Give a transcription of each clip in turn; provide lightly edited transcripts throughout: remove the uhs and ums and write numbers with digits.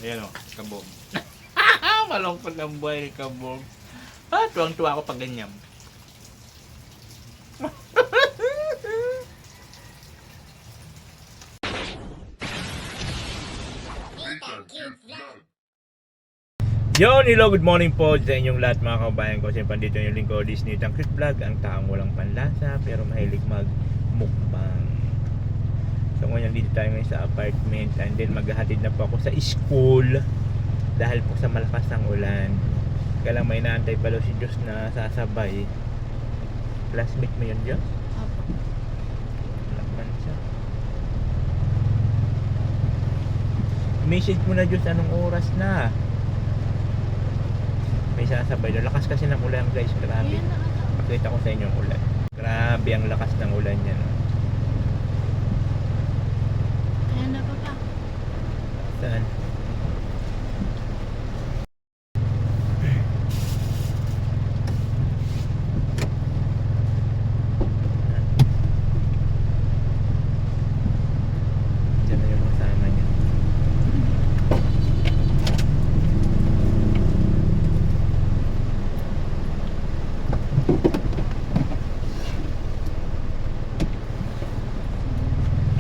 Ayan o, kabog. Malungkot ang buhay ni kabog. Tuwang-tuwa ako pag ganyan. Yo, hello, good morning po sa inyong lahat mga kabayan ko. Siyempre dito yung lingkod Disney Tangkrit Vlog. Ang taong walang panlasa pero mahilig mag-mukbang. So ngayon dito tayo ngayon sa apartment. And then maghahatid na po ako sa school dahil po sa malakas ng ulan. Kaya lang may naantay pa daw si Diyos na sasabay. Classmate mo yun, Diyos? Opo. Lakman siya. Message mo na, Diyos, anong oras na? May sasabay doon. Lakas kasi ng ulan, guys. Grabe. Ayan na ata. Pakita ko sa inyo ang ulan. Grabe ang lakas ng ulan niya. No? Ayan na papa. Saan? Diyan na yung kasama niya.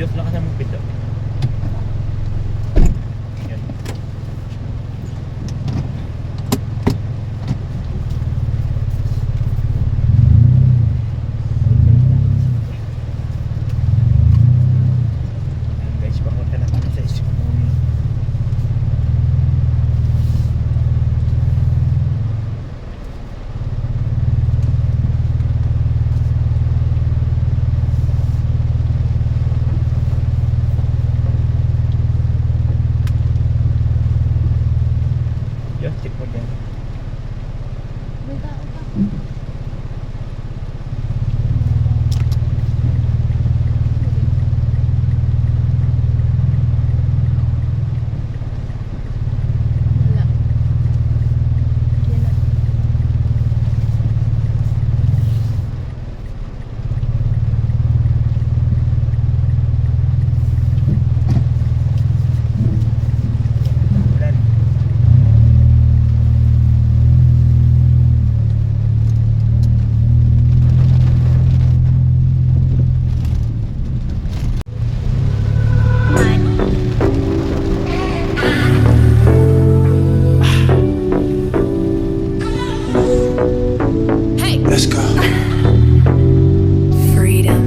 Diyos, lakasan mo pito. Yan. Ayan guys, papunta na kami sa school. Diyos, check mo dyan. May tao pa. Wala. Ayan na. Ulan. Let's go. Freedom.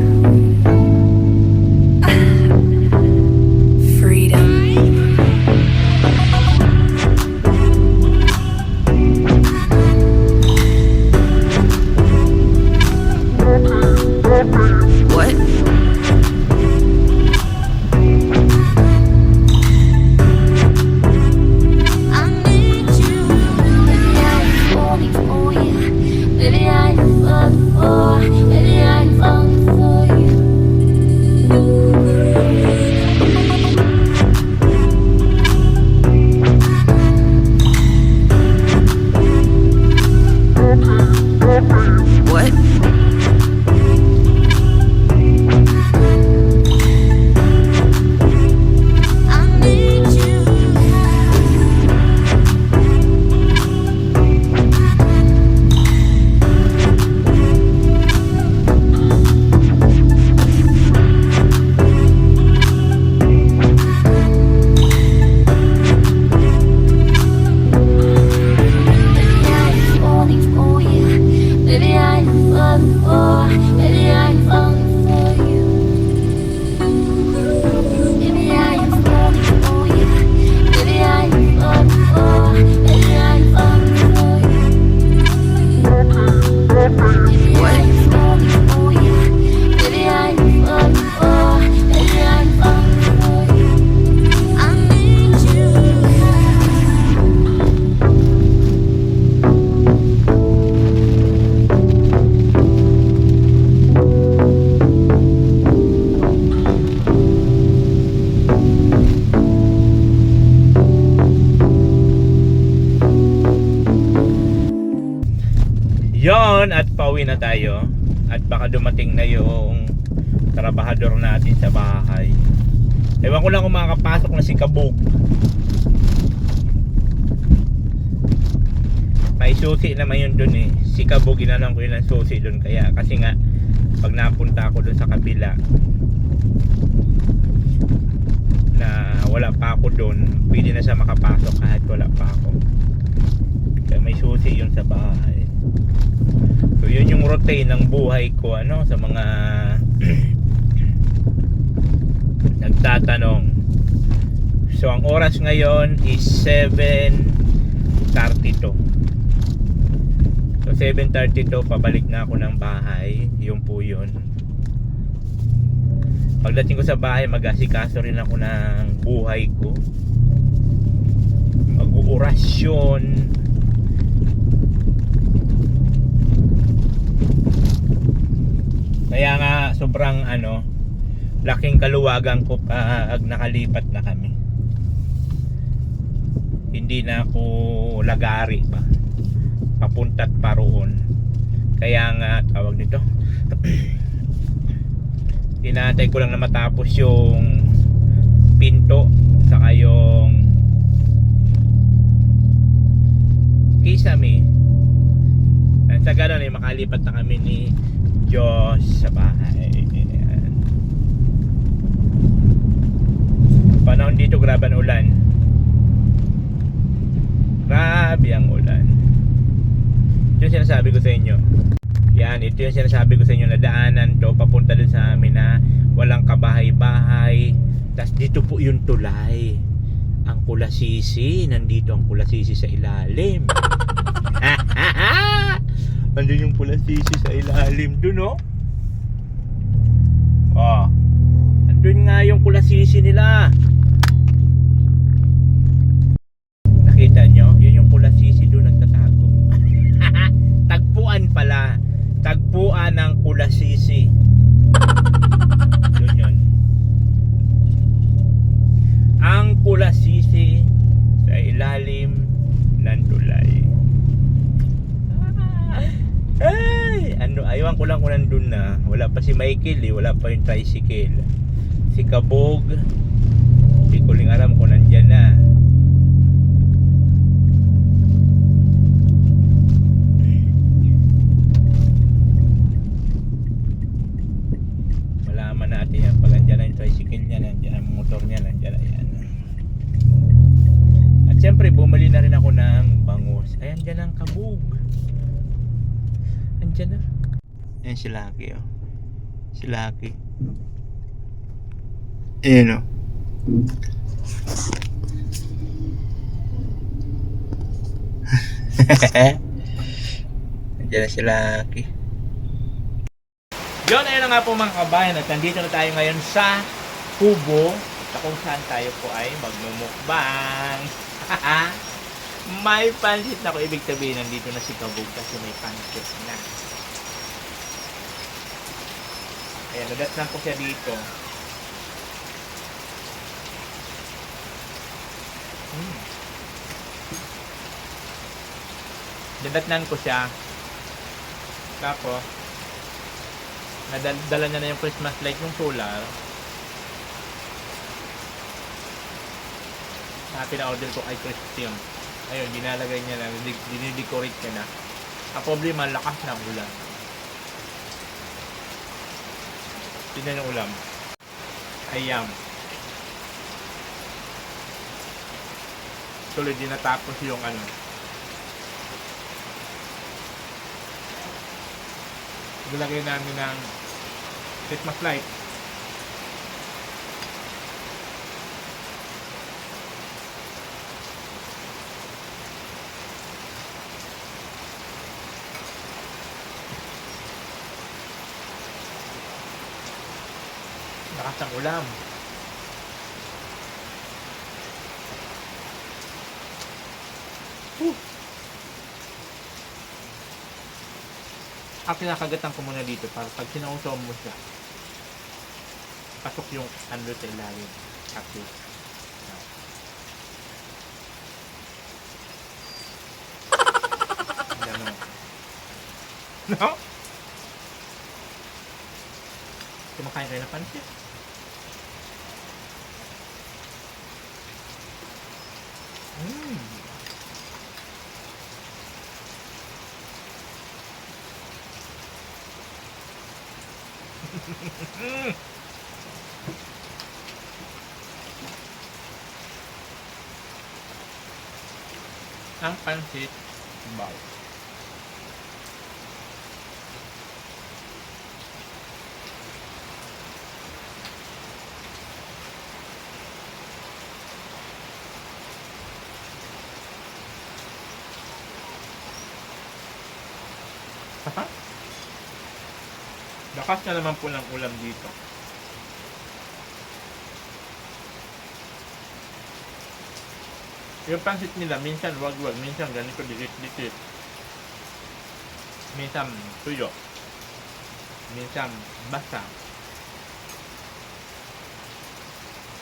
Freedom. What? I need you. Baby, I'm falling for you. Baby, I'm falling for. Baby, I'm falling for you. What? I need you. Baby, I'm falling for you. Baby, I'm falling for. Baby, I'm falling for you. Baby, I'm falling for you. Baby, I'm falling for. Baby, I'm falling for you. Baby, I'm falling for you. Baby, I'm falling for. Baby, I'm falling for you. I need you. Yon, at pauwi na tayo. At baka dumating na yung trabahador natin sa bahay. Ewan ko lang kung makakapasok na si Kabog. may susi naman yun dun eh. Si Kabog, inanong ko yun ng susi dun. Kaya, kasi nga, pag napunta ako dun sa kabila, na wala pa ako dun, pwede na siya makapasok kahit wala pa ako. Kaya may susi yun sa bahay. So, yun yung routine ng buhay ko, ano, sa mga nagtatanong. So, ang oras ngayon is 7:32. So 7:32, pabalik na ako ng bahay. Yun po yun. Pagdating ko sa bahay, mag-asikaso rin ako ng buhay ko. Mag-uurasyon. Kaya nga sobrang laking kaluwagan ko pag nakalipat na kami. Hindi na ako lagari pa. Papunta't paroon. Kaya nga tawag nito. Inaantay ko lang na matapos yung pinto saka yung kisame. At sa ganun ay makalipat na kami ni Diyos sa bahay. Ayan. Panahon dito, grabe ang ulan. Grabe ang ulan. Ito yung sinasabi ko sa inyo. Yan, ito yung sinasabi ko sa inyo na daanan to papunta dun sa amin na walang kabahay-bahay. Tapos dito po yung tulay. Ang Kulasisi. Nandito ang Kulasisi sa ilalim. Andun yung Kulasisi sa ilalim dun, oh. Oh. Andun nga yung Kulasisi nila. Nakita nyo? Yun yung Kulasisi dun nagtatago. Tagpuan pala. Tagpuan ng Kulasisi. Yun yun. Ang Kulasisi sa ilalim ng tulay. Ay, ayawan ko lang kung nandun na. Wala pa si Michael eh. Wala pa yung tricycle. Si Kabog, hindi ko rin alam kung nandyan na. Malaman natin yan. Pag nandyan na yung tricycle niya, nandyan ang motor niya, nandyan na yan. At syempre, bumili na rin ako ng bangus. Ayan, dyan ang Kabog. Andyan na. Ayan si Lucky, oh. Si Lucky. Ayan, oh. Andyan na si Lucky. Yun, ayun na nga po mga kabayan. At nandito na tayo ngayon sa Kubo. Sa kung saan tayo po ay magmumukbang. May pansit na ko. Ibig sabihin, nandito na si Kabog kasi may pansit na. Ayan, nadatnan ko siya dito. Nadatnan ko siya. Tapos, nadala niya na yung Christmas light yung solar. Pina-order ko kay Christian. Ayun, dinalagay niya na, dinidecorate niya na. Ang problema, lakas ng ulan. Tignan yung ulam. Ayam. Tuloy din natapos yung Nilagay namin ng Christmas light. Lakas ng ulam. Kinakagatan ko muna dito para pag sinausaw mo siya, pasok yung sa ilalim. Tapos gano'n. No? Kumakain kayo ng pansit. Ang pansit baw. Lakas na naman po ng ulam dito. Yung pansit nila, minsan wag-wag, minsan ganito dikit-dikit. Minsan tuyo. Minsan basa.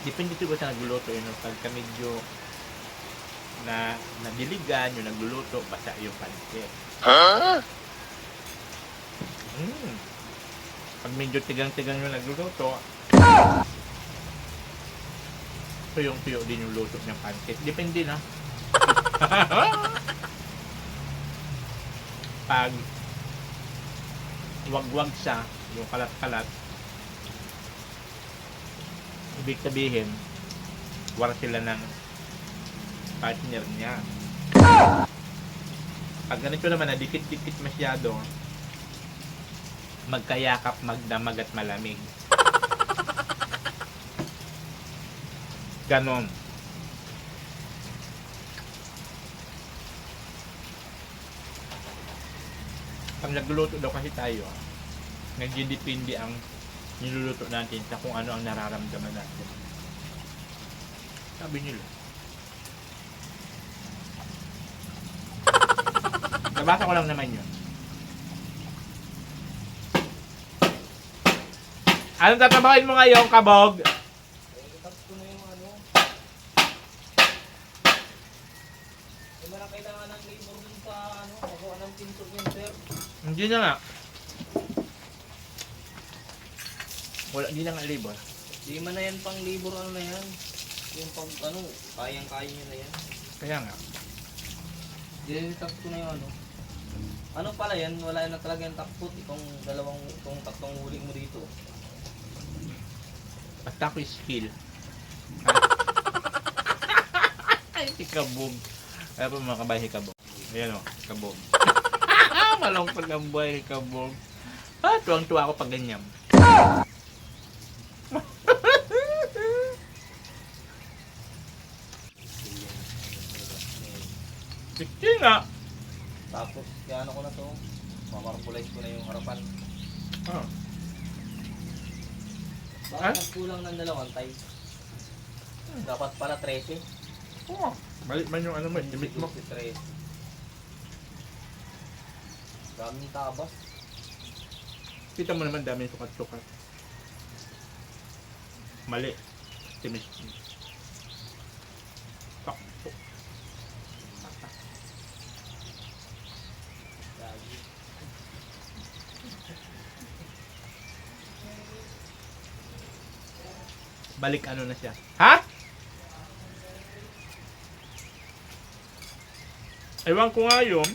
Depende siguro sa nagluluto yun. Pagka medyo na nadiligan yung nagluluto, basa yung pansit. Pag medyo tigang-tigang yung nagluluto, tuyong-tuyo din yung luto ng pancake. Depende na. Pag wag-wag siya, yung kalat-kalat, ibig sabihin, wala sila ng partner niya. Pag ganito naman na dikit-dikit masyado, magkayakap, magdamag at malamig. Ganon. Pag nagluluto daw kasi tayo, nagdidepende ang niluluto natin sa kung ano ang nararamdaman natin. Sabi nila. Nabasa ko lang naman yun. Anong tatrabahin mo ngayon, Kabog? Tapos ko na yung ano. Hindi mo na kailangan ng labor dun sa ano, magawa ng pinto niyan, sir. Hindi na nga. Wala, hindi na nga labor. Hindi man na yan pang labor, ano na yan. Yung pang ano, kayang-kaya nyo na yan. Kaya nga. Tapos ko na yung ano. Ano pala yan, wala na talaga yung takpot. Itong tatlong huli mo dito. Basta ako skill. Ay, si Kabog. Kaya po mga kabahay, Kabog. Ayan o, Kabog. Malungkot ang buhay, Kabog. Tuwang-tuwa ako pag ganyan. Sige nga. Tapos, kaya ano ko na to. Mamarkulize ko na yung harapan. Ah. Bakit nagkulang ng dalawang tay? Dapat pala 13. Oo. Balik man yung ano mo, limit mo. 13. Daming tabas. Kita mo naman dami sukat-sukat. Mali. Timis. Takpo. Mata. Lagi. Balik ano na siya. Ha? Ewan ko nga yun.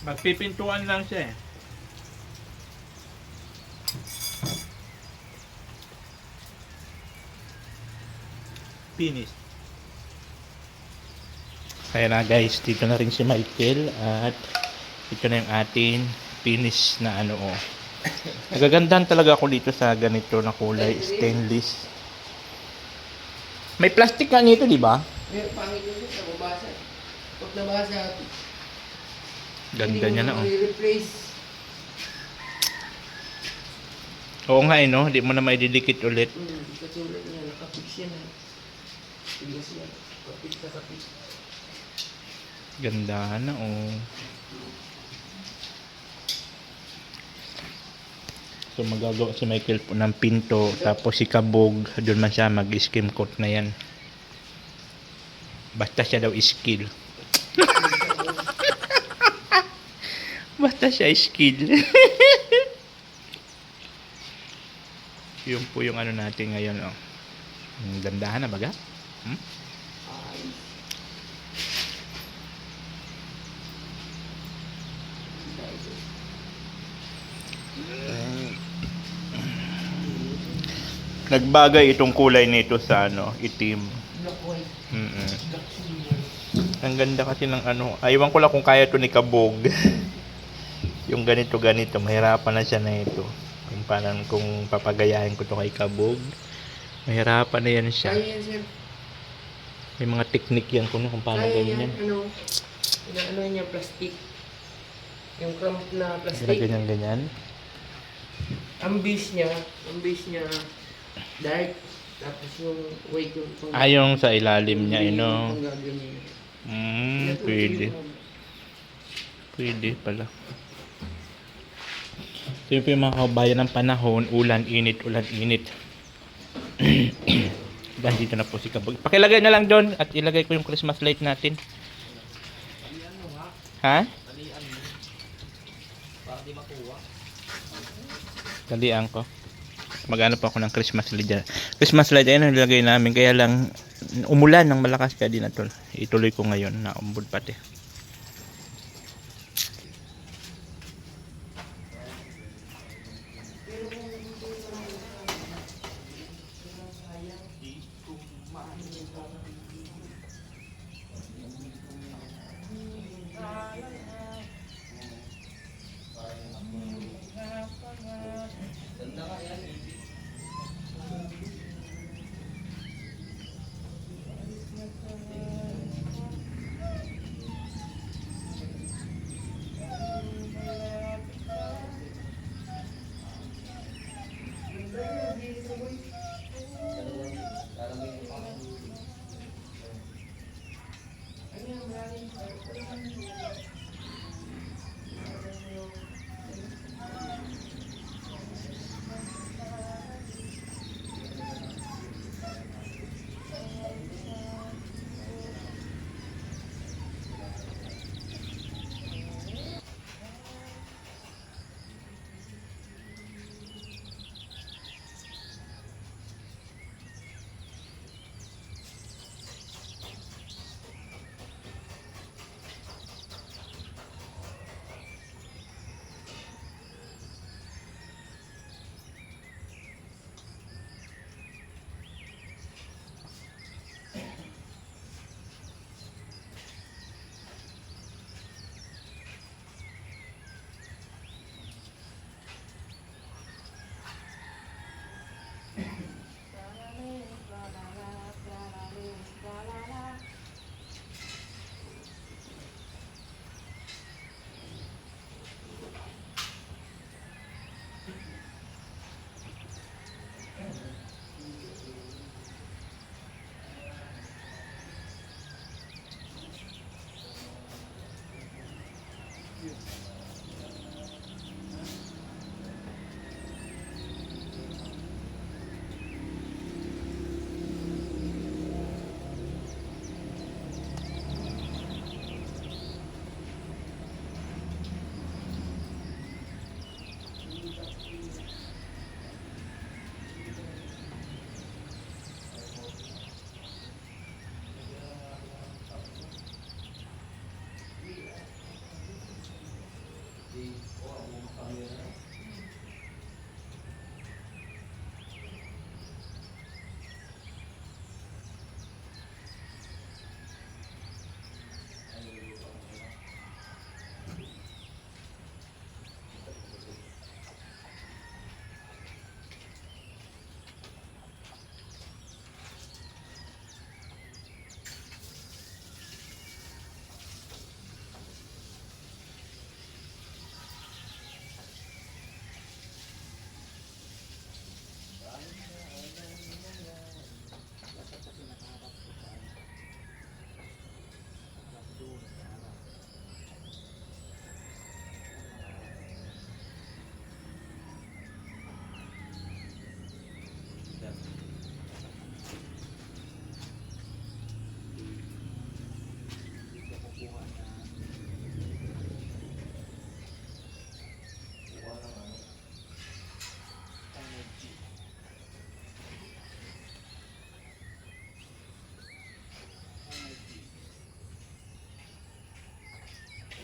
Magpipintuan lang siya eh. Finish. Kaya na guys, dito na rin si Michael at ito na yung ating finish na ano oh. Nagagandahan talaga ako dito sa ganito na kulay, stainless. May plastic ka nito, di ba? May pangit yun sa babasa. Pag nabasa, Ganda niya na oh. i-replace. Oo nga eh no, hindi mo na maididikit ulit. Katulad niya, nakapix yan ha. Tigas yan. Kapix na kapix. Ganda na oh. So magagawa si Michael po ng pinto, tapos si Kabog, doon man siya mag-skim coat na yan. Basta siya daw skill. Basta siya skill. Yun po yung ano natin ngayon oh. Gandahan na baga? Hmm? Nagbagay itong kulay nito sa ano, itim. Black white. Mm-mm. Black silver. Ang ganda kasi ng ano. Aywan ko lang kung kaya to ni Kabog. Yung ganito mahirapan na siya na ito. Kung parang kung papagayahin ko to kay Kabog, mahirapan na yan siya. Kaya yan, sir. May mga technique yan kung paano Kaya gawin yan, yan. ano, inaano niya, plastic. Yung clamp na plastic. Ganyan ganyan. Ang base niya, dark. Tapos yung white yung pang... Yung sa ilalim niya, Pang gaganyan. pwede. Pwede pala. So yun po yung mga kabayan ng panahon, ulan, init. Dan dito na po si Kabog. Pakilagay na lang doon at ilagay ko yung Christmas light natin. Ha? Talian mo. Para di makuha. Talian ko. Magano pa ako ng Christmas light dyan. Christmas light, ayun ang nilagay namin. Kaya lang, umulan ng malakas kaya di na tol. Ituloy ko ngayon na umbod pati. Ganda nga yan.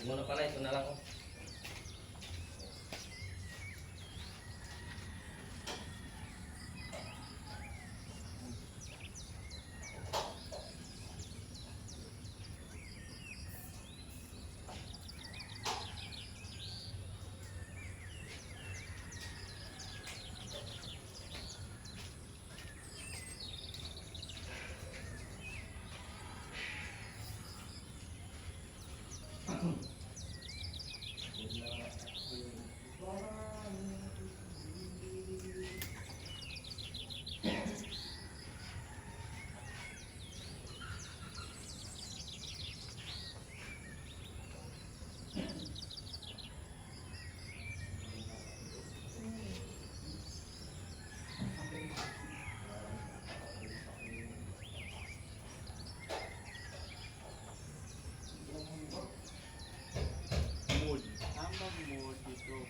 Muna pala, ito na lang. Oh.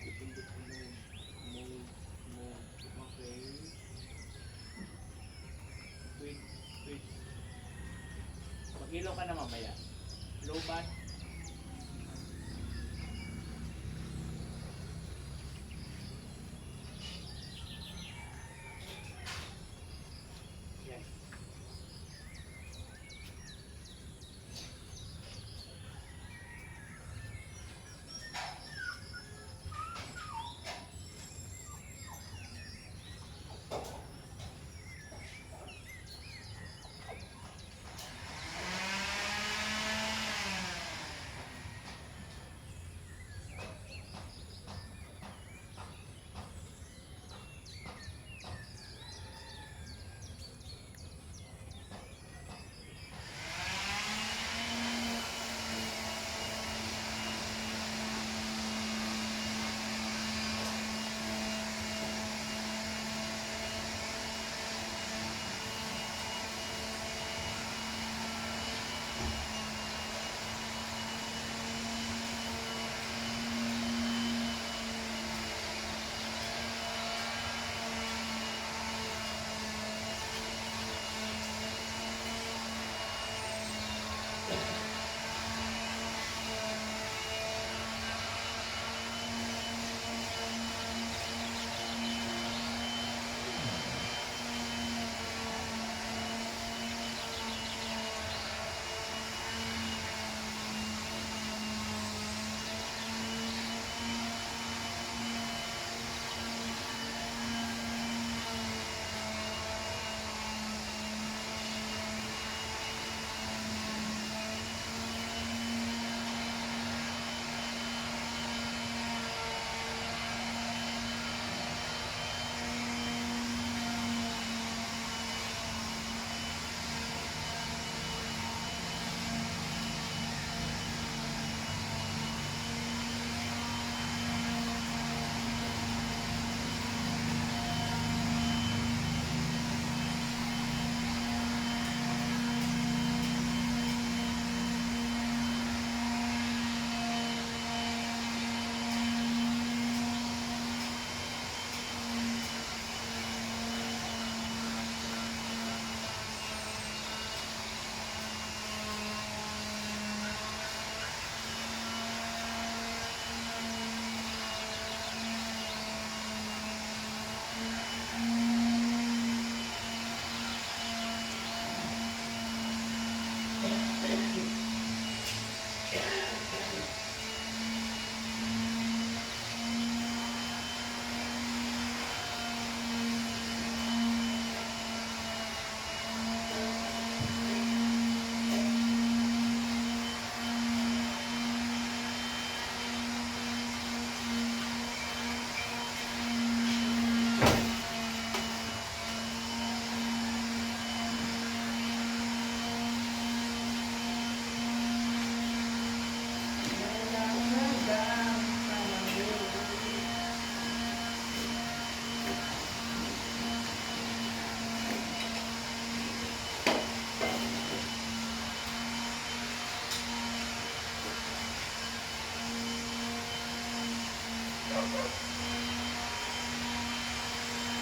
Pipindot ko mode. Okay. Wait. Mag-ilaw ka na mamaya. Low bat. Yes.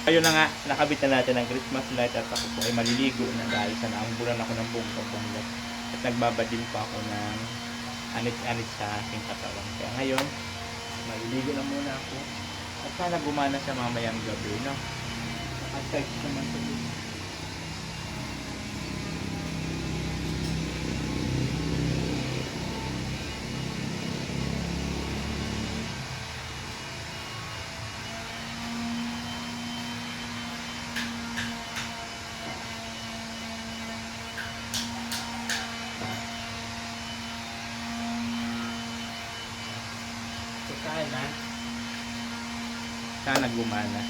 Ayun na nga, nakabit na natin ang Christmas light at ako po ay maliligo na dahil sa naambulan ako ng buong pagbulat. At nagbabad din po ako ng anit-anit sa aking katawan. Kaya ngayon, maliligo na muna ako. At sana gumana sa mamayang gabi, no? Naka-charge naman sa dito. Sana gumana.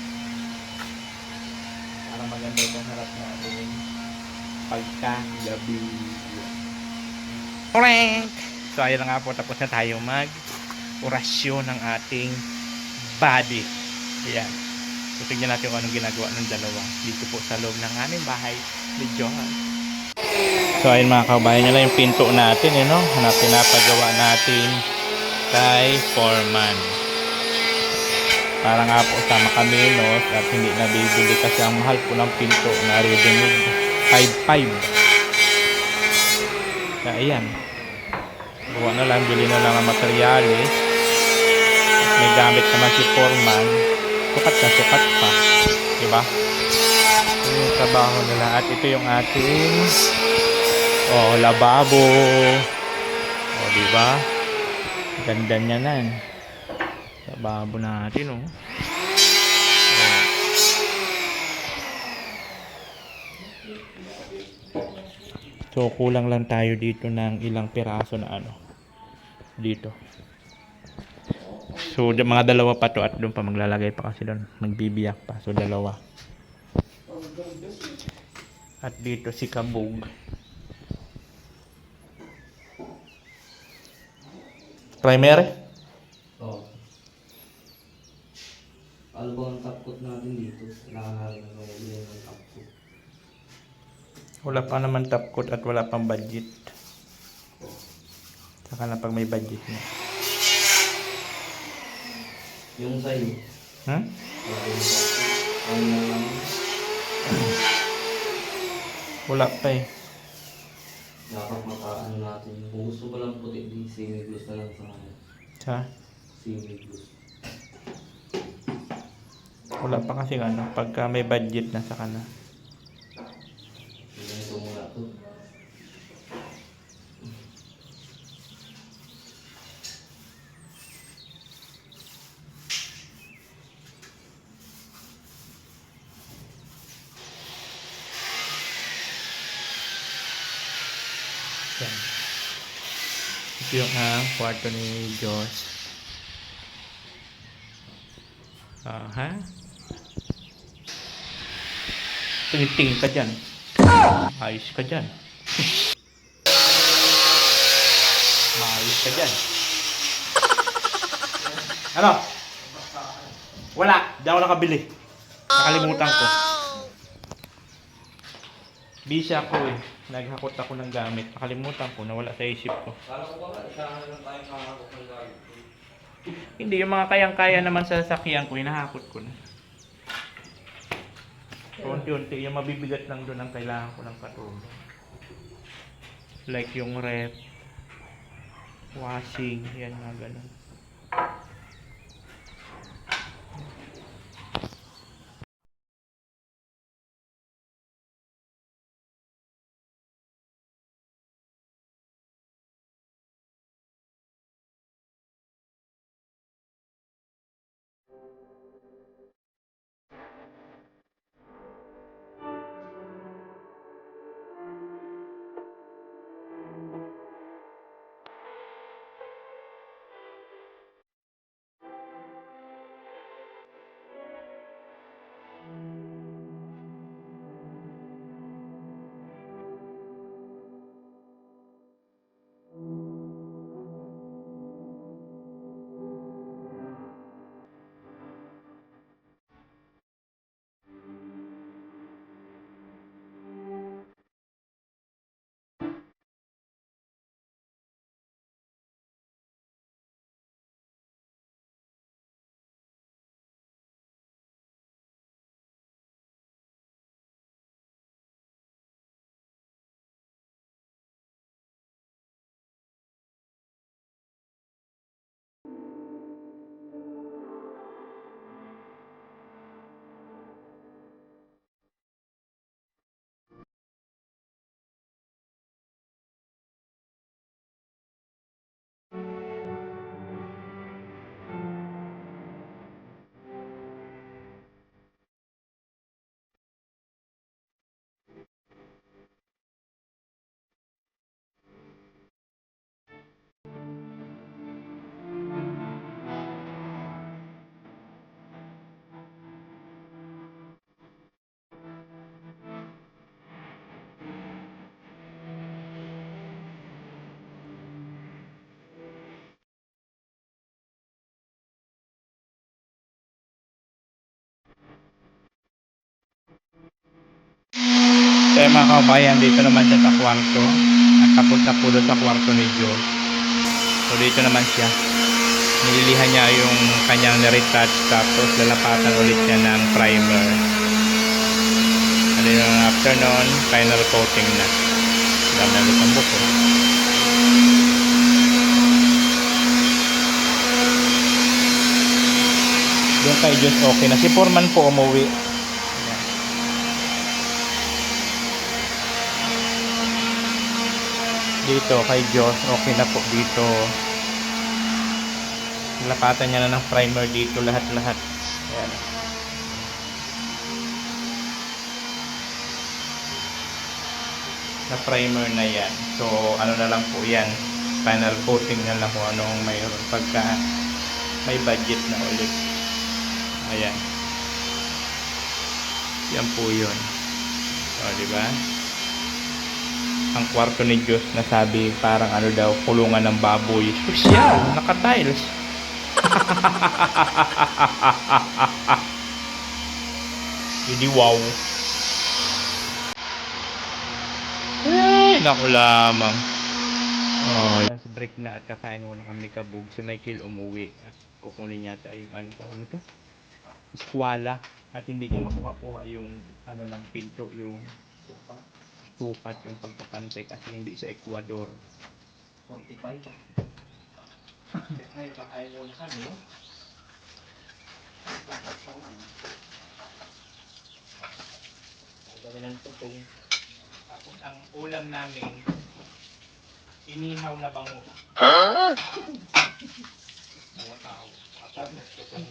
Parang maganda itong harap natin pagka-gabi. Prank! So ayun na nga po, tapos na tayo mag-orasyon ng ating body. Ayan. So tignan natin kung anong ginagawa ng dalawa dito po sa loob ng aming bahay ni John. So ayun mga kabayan, nyo lang yung pinto natin, na pinapagawa natin kay Foreman. Para nga po sa Makaminos at hindi na bibili kasi ang mahal po ng pinto na ready-made. 5.5. Kaya ayan. Gawa na lang, bili na lang ang materyales. May gamit naman si Foreman. Sukat na sukat pa. Diba? Ito yung trabaho nila. At ito yung ating lababo. Diba? Ganda niya na. Lababo natin, So, kulang lang tayo dito ng ilang piraso na dito. So, mga dalawa pa to at doon pa maglalagay pa kasi doon. Magbibiyak pa. So, dalawa. At dito si Kabog. Primary? Oo. Ano ba ang tapkot natin dito? Kailangan natin ng mga ng tapkot. Wala pa naman top coat at wala pang budget. Saka na pag may budget na. Yung sa'yo, Hmm? wala yung tapkot. Ano na lang? Wala pa eh. Dapat makaano natin. Kung gusto ko lang puti, di semi-gloss na lang sa kanya. Sa? Semi-gloss. Wala pa kasi pagka may budget na saka na. Ganito muna to. Yan. Ito yung kwarto ni Josh. Ha? Tingin-tingin ka dyan. Ayos ka dyan. Maayos ka dyan. Ano? Wala. Di ako nakabili. Nakalimutan ko. Busy ako eh. Naghakot ako ng gamit. Nakalimutan ko. Nawala sa isip ko. Kala ko ba, isahan lang tayo makakot ng gamit. Hindi, yung mga kayang-kaya naman sa sasakyan ko, hinahakot ko na. Unti-unti, yung mabibigat lang doon ang kailangan ko ng katulong. Like yung rep, washing, yan nga ganun. Kaya mga kabayan, dito naman siya sa kwarto. At kapunta po doon sa kwarto ni Joe. So dito naman siya. nililihan niya yung kanyang retouch tapos lalapatan ulit niya ng primer. Ano yung after nun, final coating na. Dami ulit ang buko. Yung kay Diyos okay na. Si Foreman po umuwi. Ayan. Dito kay Diyos okay na po dito. Lapatan niya na ng primer dito lahat-lahat. Ayan. Na primer na yan. So ano na lang po yan. Final coating na lang kung anong mayroon pagka may budget na ulit. Ayan. Yan po yun. O, diba? Ang kwarto ni Diyos nasabi parang ano daw, kulungan ng baboy. Sosyal, naka-tiles. Hindi wow. Naku lamang. Oh, last break na at kakain muna kami kabug. Si Michael umuwi at kukunin yata yung ano to? Eskwala. At hindi ko makuha yung ano ng pinto, yung sukat, yung pagpapantay kasi hindi sa Ecuador. 45. Ay, kakain muna kami. Ang dami ng tutong. Tapos ang ulam namin, inihaw na bango. Mga tao. Kapag tutong.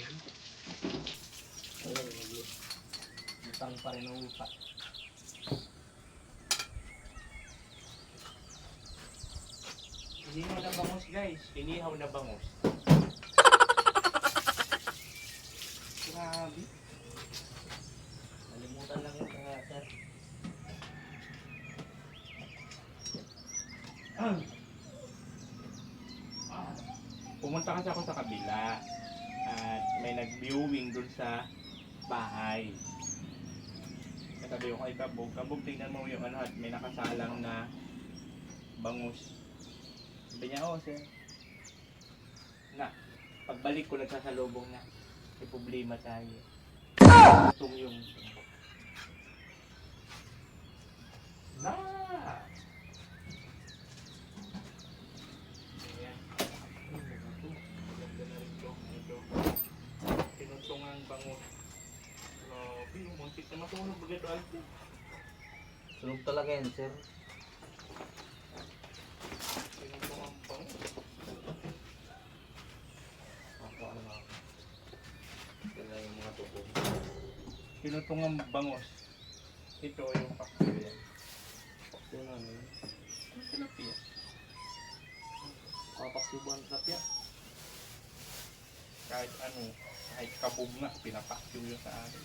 Utang pa rin ang upa. Inihaw na bangus guys. Inihaw na bangus. Grabe. Nalimutan lang yung sir. Pumunta kasi ako sa kabila at may nag-viewing dun sa bahay. Sabi ko kay Kabog, Kabog tingnan mo yung ano at may nakasalang na bangus. Sabi niya, oh sir. Na, pagbalik ko nagsasalubong na. May problema tayo. Itong yung na. Ayan. Maganda na rin ito. Tinutungan bangus. Grabe, yung muntik na matunog bagay ito. Sunog talaga yan, sir. Tinutungan bangus. Ako ano nga. Kaya yung mga tukong. Tinutungan bangus. Ito yung pakso yan. Yun ano yun. Ang sarap yan. Papaksibuan trap yan. Kahit ano, kahit kabog nga, pinapakyo yun sa akin.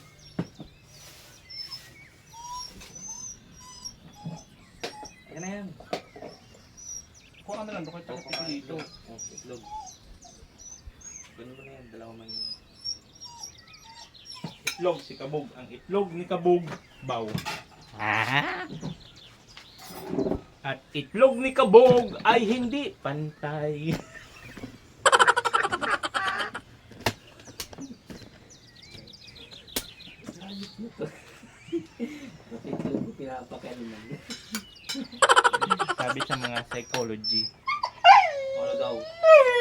Ayan na yan. Kung ano lang, doon kayo takot dito. Oh, itlog. Ganun mo na yan, dalawa man yun. Itlog si Kabog. Ang itlog ni Kabog, baw. At itlog ni Kabog ay hindi pantay. Itlog ko pinapakailan. Sabi sa mga psychology, Ano daw?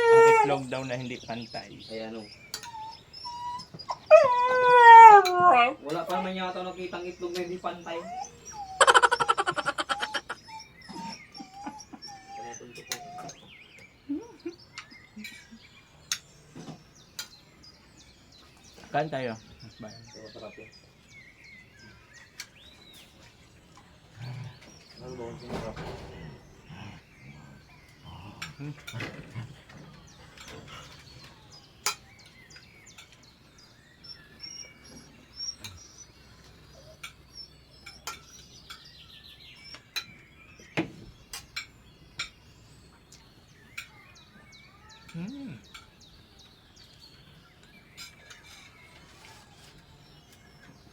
ang itlog daw na hindi pantay. Ay ano? Wala pa naman yata nakitang itlog na hindi pantay. Kain tayo. Sarap yan. Ano ba kung sinarap?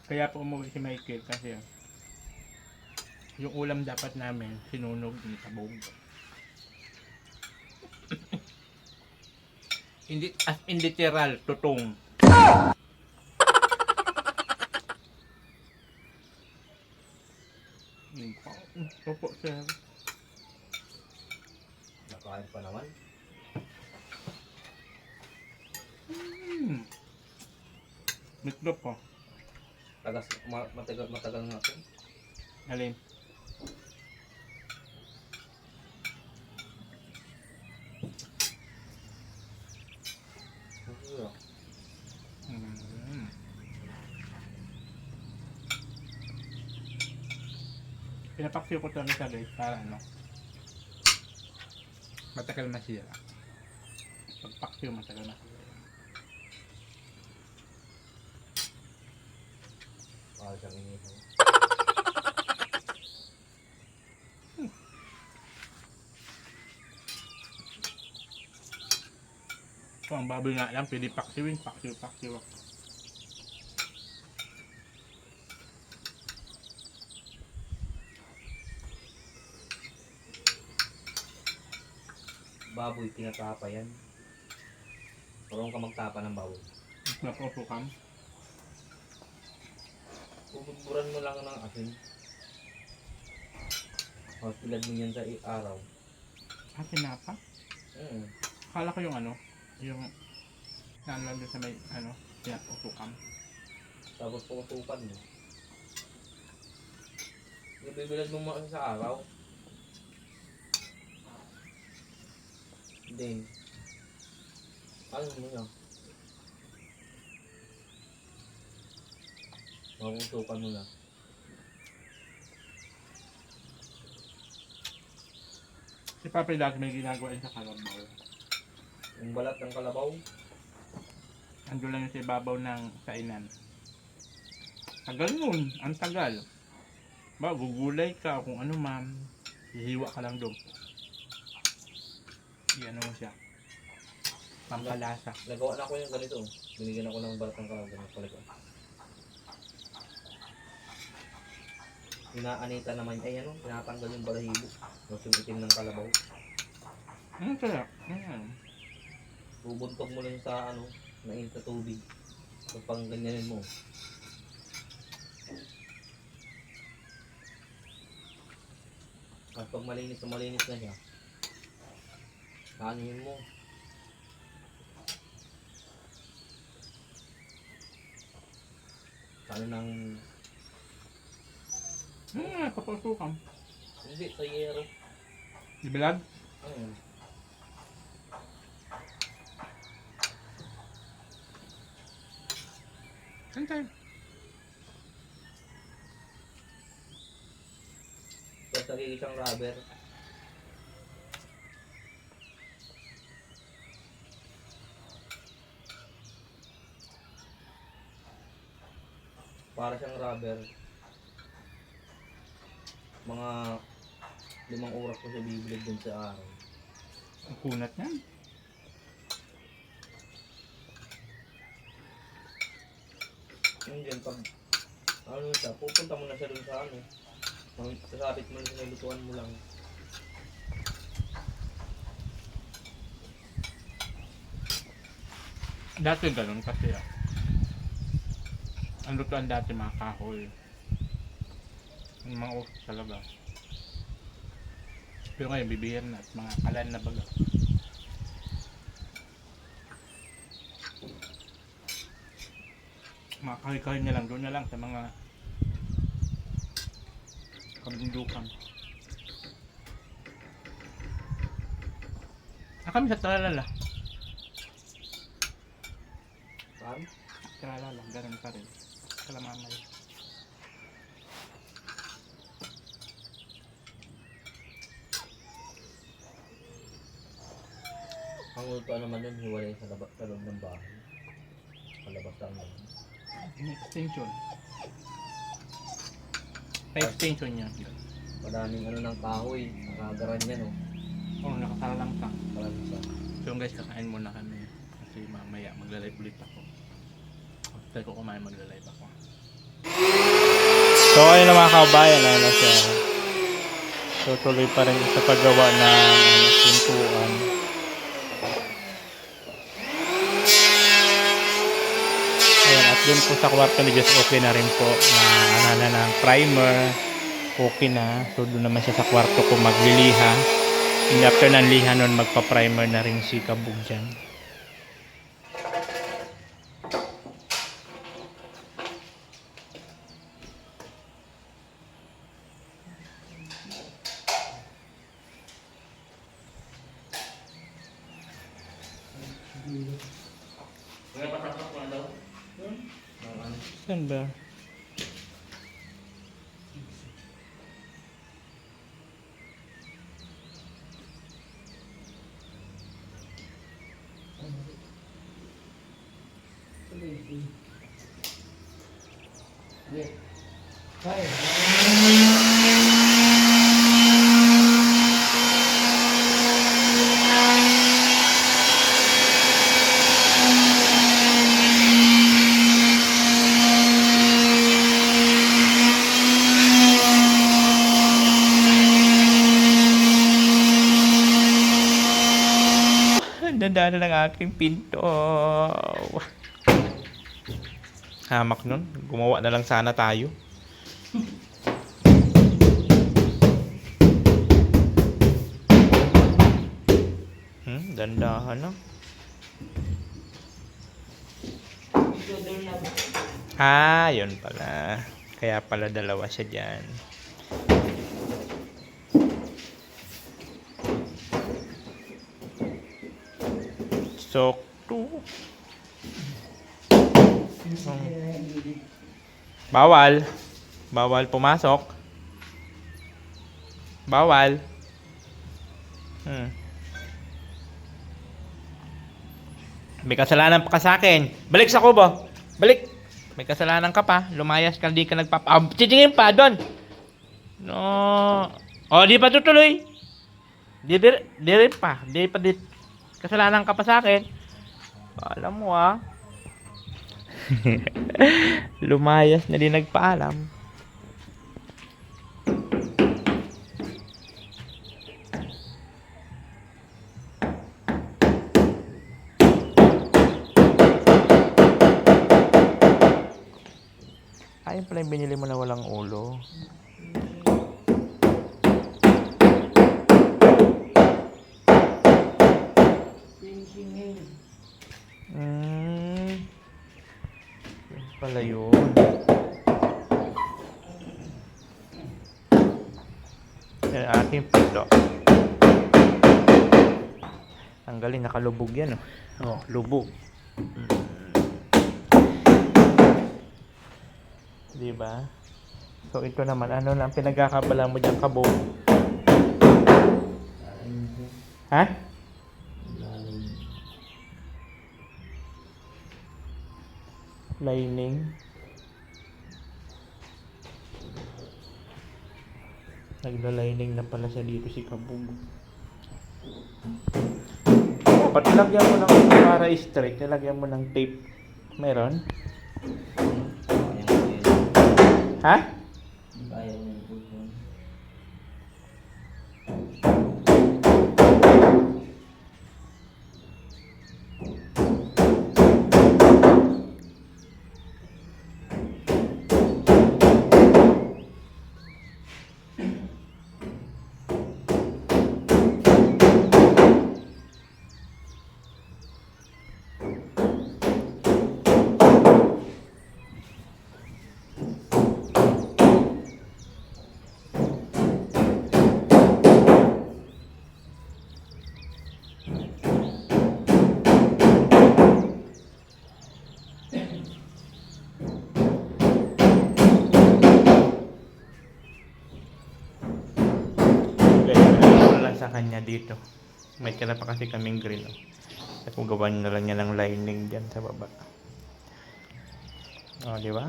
Kaya po umuwi si Michael kasi yung ulam dapat namin sinunog ni Kabog. Hindi, as in literal, tutong. Opo, sir. Nakain pa naman. Mitlop po. Matagal nga ako. Alin? Mm. Pinapaksiw ko ito sa guys para ano matagal masira. Pagpaksiw matagal masira. Para siyang inihaw. Kung ang baboy nga lang pwede paksiwin, paksiw. Baboy, pinatapa yan. Parang ka magtapa ng baboy. Naposukan. Bubudburan mo lang ng asin. Tapos ilad mo yan sa araw. Ah, sinapa? Akala ko yung ano, yung nalalagay sa may ano, pinaposukan. Tapos putukan mo. Ibibilad mo mga sa araw. Then, ano mo yan? Maputukan mo na. Si Papa dati may ginagawa yun sa kalabaw. Yung balat ng kalabaw, Ando lang yun sa ibabaw ng sainan. Tagal nun, ang tagal. Ba, gugulay ka kung ano ma'am. Hihiwa ka lang doon. Iyan mo siya. Pampalasa. nagawa na ko yung ganito. Binigyan ako ng balat ng kalabaw. Nagpalit. Inaanita naman, ay ano, tinatanggal yung balahibo. Tapos yung itim ng kalabaw. Ano kaya? Ayan. Bubuntog mo lang sa ano, mainit na tubig. Tapos pang ganyanin mo. Tapos pag malinis na siya, kanuhin mo. Ano ng, Papasukan. hindi, sa yero. Ibilad? Ayun. Santay. Tapos lagay isang rubber. Para siyang rubber. Mga 5 oras ko siya bibilig dun sa araw. Ang kunat niyan. Yun dyan, pag ano siya, pupunta mo na siya dun sa ano. Sasabit mo na siya, lutuan mo lang. Dati ganun kasi ang lutuan dati mga kahoy. Yung mga oras talaga. Pero ngayon bibigyan na at mga kalan na baga. Mga kahoy-kahoy na lang, doon na lang sa mga kabundukan. Kami sa Tralala. Saan? Tralala, ganun pa rin. Kalamamay. Ang lutuan naman nun, hiwalay sa loob ng bahay. Palabas lang naman. May extension. May extension niya. Madaming ano ng kahoy, nakagaran yan, no? Oh, nakasala lang sa. Parang sa So guys, kakain muna kami. Kasi mamaya magla-live ulit ako. After ko kumain, magla-live ako. So ayun na mga kabayan, ayun na siya. Tutuloy pa rin sa paggawa ng pintuan. Doon po sa kwarto ni Diyos, okay na rin po na ng primer. Okay na. So doon naman siya sa kwarto ko magliliha. And after ng liha nun, magpa-primer na rin si Kabog dyan. Kaya patakpak mo na daw. Saan ba? Dadaan ng aking pinto. Hamak nun. Gumawa na lang sana tayo. Dandahan na. Yun pala. Kaya pala dalawa siya dyan. So, bawal. Bawal pumasok. Bawal. May kasalanan pa ka sa akin. Balik sa kubo. Balik. May kasalanan ka pa. Lumayas ka, di ka titingin pa doon. No. Di pa tutuloy. Di rin pa. Kasalanan ka pa sa akin. Alam mo Lumayas na din nagpaalam. Ayun pala yung binili mo na walang ulo. Pala yun. Yan ang aking pilo. Ang galing, nakalubog yan. Lubog. Diba? So ito naman, ano lang pinagkakabala mo dyan, Kabog? Ha? Lining. Nagla-lining na pala siya dito si Kabog. Ba't nilagyan mo ng para straight? Nilagyan mo ng tape. Meron? Ha? Ayaw mo yung puso. Sa kanya dito. May kala pa kasi kaming green. At kung gawan na lang niya ng lining dyan sa baba. Di ba?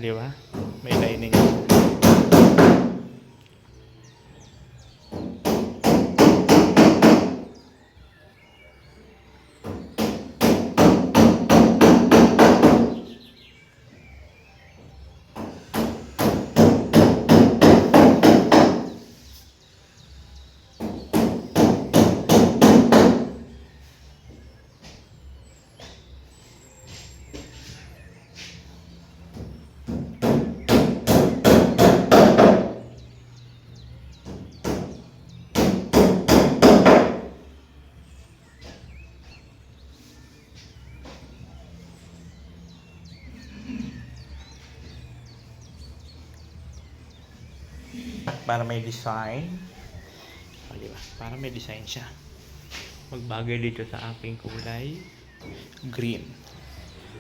Di ba? May lining yan. Para may design. O, diba? Para may design siya. Magbagay dito sa aking kulay green.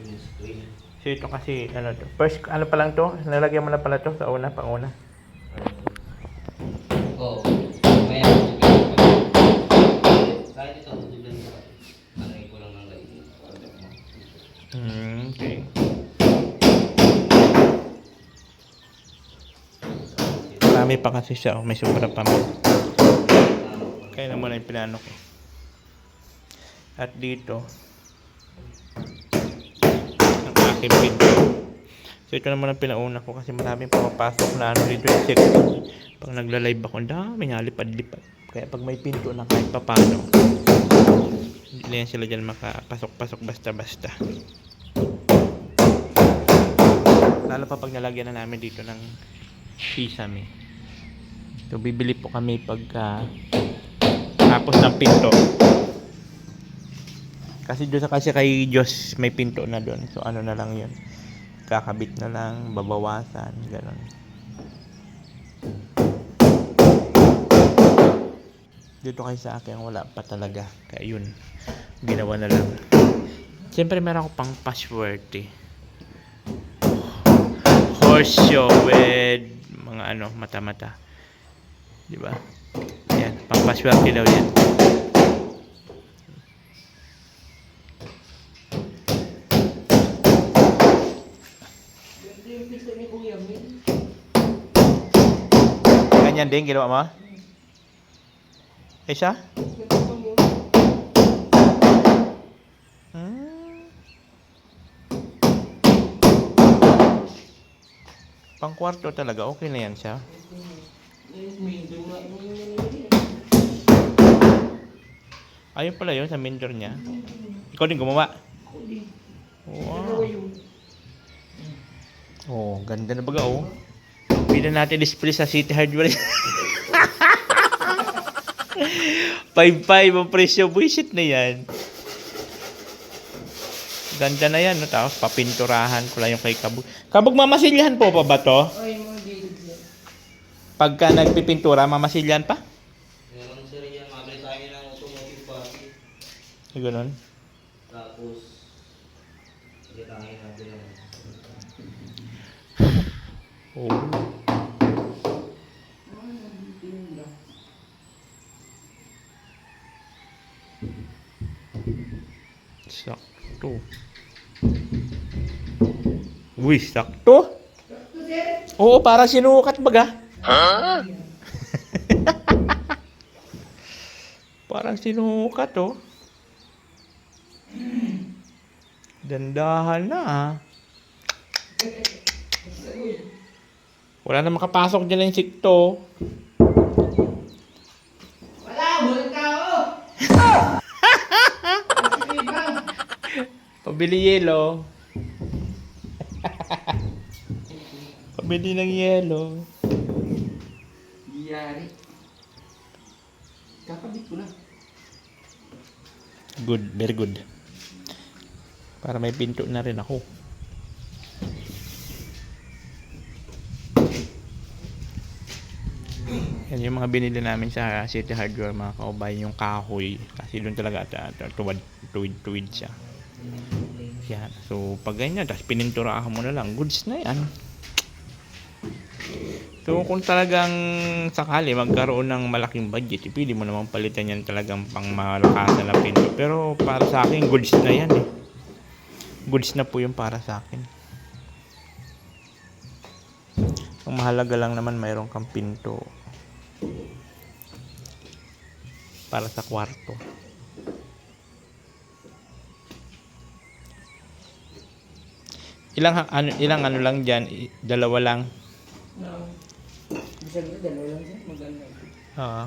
Green screen. So ito kasi ano to. First ano pa lang to? Nalagyan mo na pala to sa una, pang-una. Oo. Maya. Kahit ito, bigyan mo. Ano ko lang ng lighting. Okay. Marami pa kasi siya. Oh. May sobra pa mo. Kaya na muna yung pinano ko. At dito ang aking pinto. So ito naman ang pinauna ko kasi maraming pumapasok na ano dito yung section. Pag nagla-live ako, dami nga lipad-lipad. Kaya pag may pinto na kahit papano, hindi na yan sila dyan makapasok-pasok basta-basta. Lalo pa pag nalagyan na namin dito ng sesame. So bibili po kami pagka tapos ng pinto. Kasi doon sa kasi kay Diyos may pinto na doon. So ano na lang yun. Kakabit na lang, babawasan, gano'n. Dito kay sa akin wala pa talaga. Kaya yun, ginawa na lang. Siyempre meron ako pang password eh. Horse show with mga ano, mata-mata. Di ba? Yan, pang password daw yan. Ganyan din ginawa mo? Isa? Pang kwarto talaga, okay na yan siya. Ayun pala yun sa main door niya. Ikaw din gumawa? Wow. Oh, ganda na baga oh. Pwede natin display sa City Hardware. 5.5 ang presyo. Buisit na yan. Ganda na yan. No? Tapos papinturahan ko lang yung kay Kabog. Kabog, mamasilyahan po pa ba to? Ay, mga gilid yan. Pagka nagpipintura, mamasilyahan pa? Meron sir yan, mabili tayo ng automotive body. Ganun. Tapos, gitangin natin lang. Oh. Sakto. Uy, sakto. Oo, para sinukat baga. Ha? Parang sinukat oh. Dandahan na ah. Wala na makapasok dyan yung sikto. Wala, walang tao! Pabili yelo. Pabili ng yelo. Yari. Kakabit ko na. Good, very good. Para may pinto na rin ako. Yan yung mga binili namin sa City Hardware mga kaubay, yung kahoy. Kasi doon talaga tuwid siya. Yan. So pag ganyan, tapos pininturahan mo na lang, goods na yan. So kung talagang sakali magkaroon ng malaking budget, pili mo naman palitan yan talagang pang malakasan na pinto. Pero para sa akin, goods na yan eh. Goods na po yung para sa akin. Ang mahalaga lang naman mayroon kang pinto para sa kwarto. Ilang ano lang diyan, dalawa lang. No. Bisa ko dalawa lang siya. Maganda. Oo.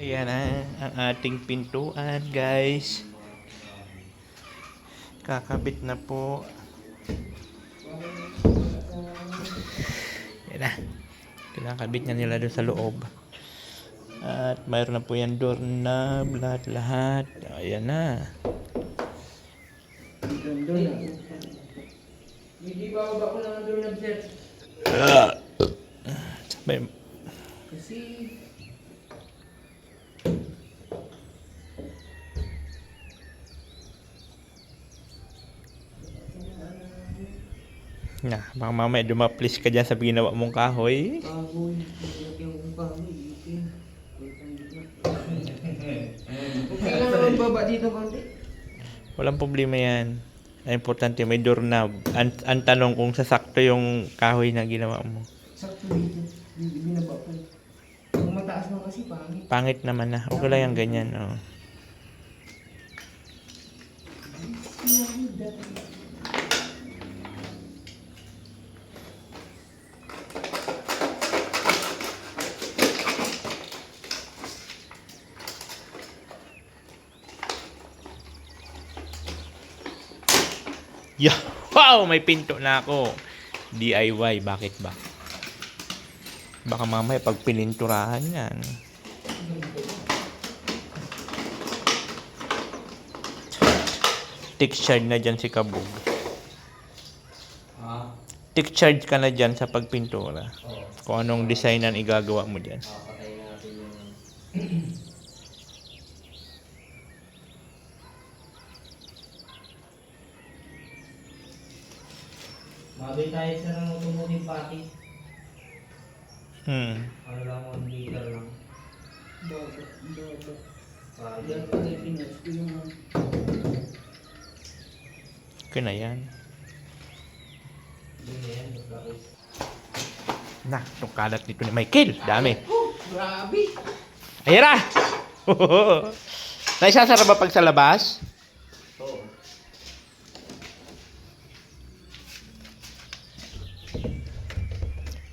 Ayan na ang ating pintuan, guys. Kakabit na po. Ayan na. Kinakabit na nila doon sa loob. At mayroon na po yan doorknob, lahat. Ayan na. Doon na. Hindi ba ko lang doon na sir? Sabay, Kasi na, baka mamaya dumaplis ka dyan sa ginawa mong kahoy. kahoy. Hirap yung kahoy. Ipin. Okay lang naman baba dito konti. Walang problema yan. Ang importante may doorknob. Ang tanong kung sasakto yung kahoy na ginawa mo. Sakto dito. Binaba ko. Kung mataas mo kasi pangit. Pangit naman na. Okay lang yung ganyan. Oh. Yeah. Wow! May pinto na ako. DIY. Bakit ba? Baka mamaya pag pininturahan yan. Textured na dyan si Kabog. Ha? Textured ka na dyan sa pagpintura. Oo. Kung anong design ang igagawa mo dyan. Patayin natin yung... Mabay tayo sa ng automotive pati. Ano lang, 1 liter lang. Baba. Baba. Para Yan pala yung pinas ko yung Okay na yan. Yun na yan, guys. Na, itong kalat nito ni Michael. Dami. grabe. Ayan na! Naisasara ba pag sa labas? Oo.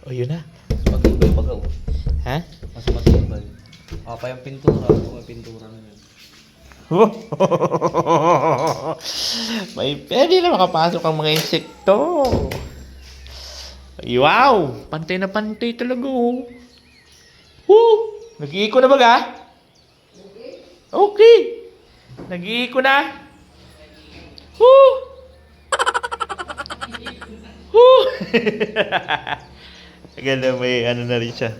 O, yun na. Matibay pagaw. Ha? Mas matibay. Pa yung pintura, kung may pintura na yun. May pwede na makapasok ang mga insekto. Wow! Pantay na pantay talaga, oh. Woo! Nag-iiko na ba ga? Okay. Nag-iiko na. Woo! Woo! Ganda, may ano na rin siya.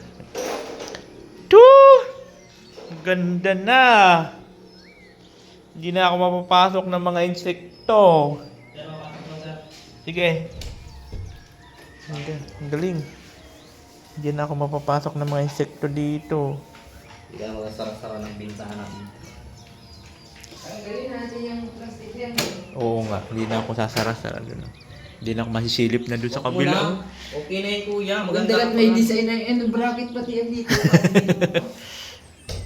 Ganda na. Hindi na ako mapapasok ng mga insekto. Sige. Ang galing. Hindi na ako mapapasok ng mga insekto dito. Hindi ka magasara-sara ng bintana natin. Tanggalin natin yung plastic yan. Oo nga, hindi na ako sasara-sara doon. Hindi na ako masisilip na doon sa Wag mo kabila. na. Okay na yun, kuya. Maganda lang may design na yung bracket pati yan dito.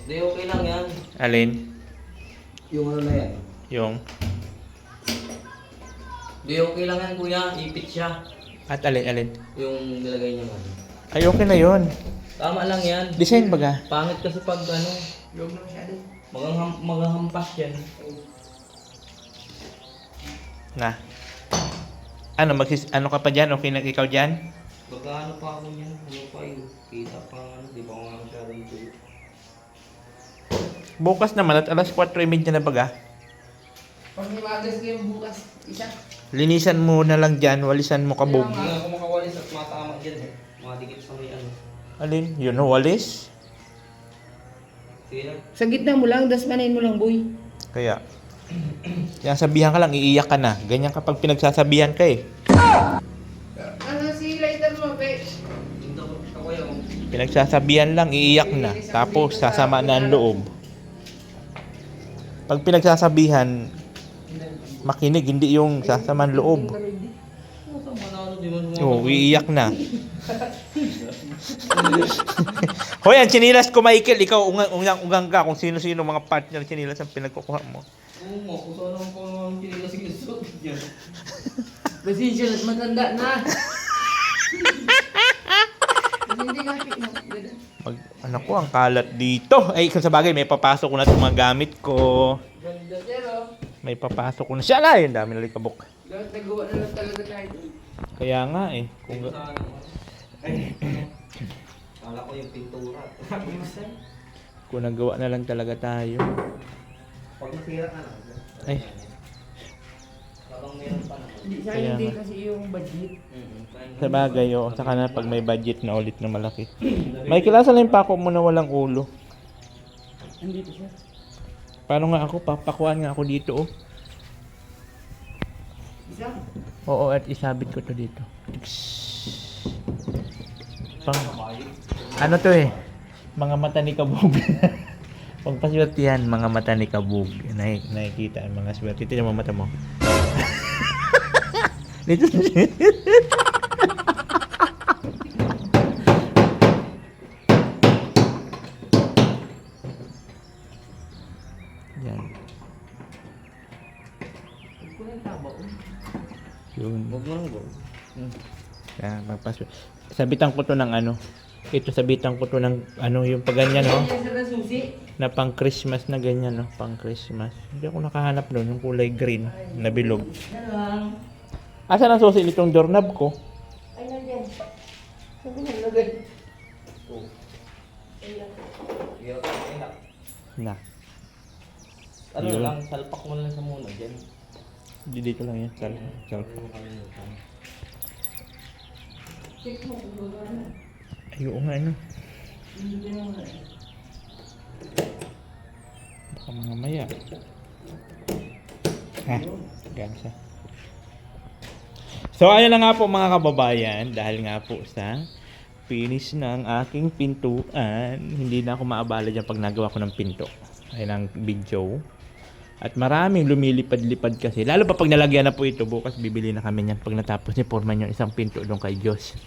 Hindi, okay lang yan. Alin? Yung ano na yan. Yung? Hindi, okay lang yan, kuya. Ipit siya. At alin? Yung nilagay niya man. Ay, okay na yon. Tama lang yan. Design baga? Pangit kasi pag ano, Log na masyado. maghahampas yan. Na. Ano, ano ka pa dyan? Okay na ikaw dyan? Baka ano pa ako niyan, ano pa yun. Kita pa ano, di ba ko nga masyadong ito. Bukas naman at alas 4:30 na baga. Pag himagas ko yung bukas, isa. Linisan mo na lang dyan, walisan mo Kabog. Hindi nga ako makawalis at matama dyan eh. Madikit sa may ano. Alin? Yun, walis? Sige na. Sa gitna mo lang, das manayin mo lang, boy. Kaya, sabihan ka lang, iiyak ka na. Ganyan kapag pinagsasabihan ka eh. Ano si lighter mo, pe? Ito ko kayo. Pinagsasabihan lang, iiyak na. Tapos sasama na ang loob. Pag pinagsasabihan, makinig, hindi yung sasama ang loob. Oo, iiyak na. Hoy, ang chinilas ko, Michael, ikaw ungang ka kung sino-sino mga partner chinilas ang pinagkukuha mo. Oo mo, kung saan naman po naman pinila sige suot yan. Pasensya na, matanda na. Hindi ka Ano ko, ang kalat dito. Ay, kung sa bagay, may papasok ko na itong mga gamit ko. Ganda pero. May papasok ko na. Siya lang, yung dami na likabok. Dapat nagawa na lang talaga tayo. Kaya nga eh. Kung, Kala ko yung pintura. kung nagawa na lang talaga tayo. Pag nasira ka lang. Ay, Parang meron pa naman. Hindi Kaya sayang din nga. kasi yung budget. sa bagay, oh. Saka na pag may budget na ulit na malaki. Michael, asa lang yung pako mo na walang ulo? Andito siya. Paano nga ako? Papakuan nga ako dito, oh. Isa? Oo, at isabit ko to dito. Pang, ano to eh? Mga mata ni kabog. Pagpaswertihan, mga mata ni kabog. Nakikita ang mga swerte. Ito yung mga mata mo. Dito. Yan. Kulang taba. Yun. Huwag mo lang bro. Yan, magpaswerte. Sabitan ko to ng ano. Ito sabitan ko to ng ano, yung pag ganyan, no? Yan sa susi. Na pang Christmas na ganyan, no? Pang Christmas. Hindi ako nakahanap doon, yung kulay green na bilog. Yan lang. Asan ang susi nitong doorknob ko? Ay, nandiyan. Sabi niya, lagay. Hirap ka na. Na. Ano Yun. lang, salpak mo lang sa muna dyan. Dito lang yan. Sal. Check mo kung gano'n. Ay, oo nga, ano. Hindi mo na. Baka mga maya. Ha? Gansa. So, ayun na nga po mga kababayan. Dahil nga po sa finish ng aking pintuan, hindi na ako maabala dyan pag nagawa ko ng pinto. Ayun ang video. At maraming lumilipad-lipad kasi. Lalo pa pag nalagyan na po ito, bukas bibili na kami niyan pag natapos ni Foreman yung isang pinto doon kay Diyos.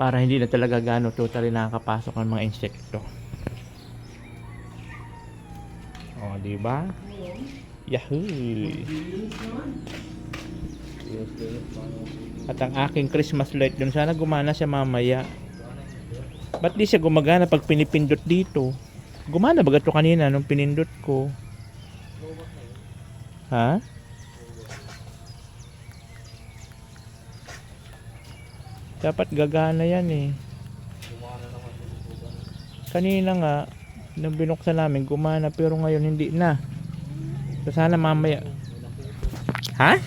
Para hindi na talaga gano'n totally nakakapasok ang mga insekto. O, diba? Yahoo! At ang aking Christmas light doon, sana gumana siya mamaya. Ba't di siya gumagana pag pinipindot dito? Gumana ba ito kanina nung pinindot ko? Ha? Dapat gagana yan eh. Kanina nga, nung binuksan namin, gumana pero ngayon hindi na. So sana mamaya. Ha?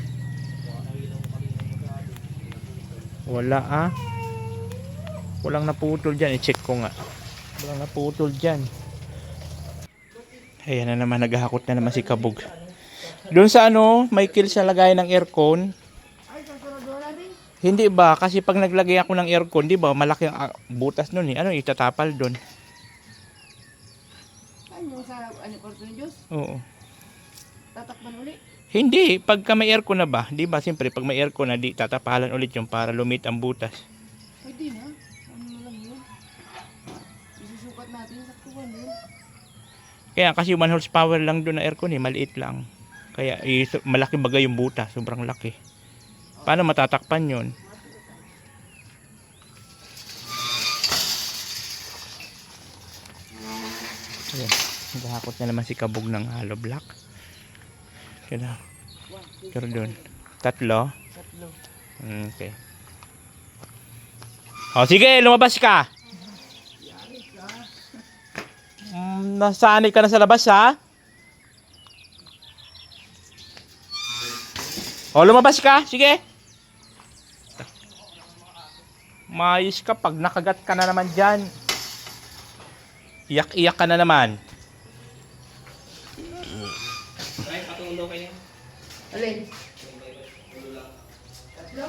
Wala ah. Walang naputol dyan. I-check ko nga. Walang naputol dyan. Ayan na naman. Naghahakot na naman si Kabog. Doon sa ano, Michael, sa lagay ng aircon. Hindi ba? Kasi pag naglagay ako ng aircon, di ba, malaki ang butas nun eh. Ano, itatapal doon. Ano sa Kwarto ng Diyos? Oo. Tatakpan ulit. Hindi, pagka may aircon na ba, di ba, siyempre, pag may aircon na, di, tatapalan ulit yung para lumit ang butas. Pwede na. Ano lang yun? Isusukat natin sa kuwan yun. Kaya kasi 1 horsepower lang doon na aircon eh, maliit lang. Kaya malaki bagay yung butas, sobrang laki. Paano matatakpan yun? Ayan, naghahakot na naman si Kabog ng hollow block. Kaya pero doon. Tatlo? Tatlo. Okay. O sige, lumabas ka! Nasanay ka na sa labas ha? O lumabas ka, sige! Mayos ka pag nakagat ka na naman dyan. Iyak-iyak ka na naman. Ay, patulong daw kayo. Alin? Tatlo?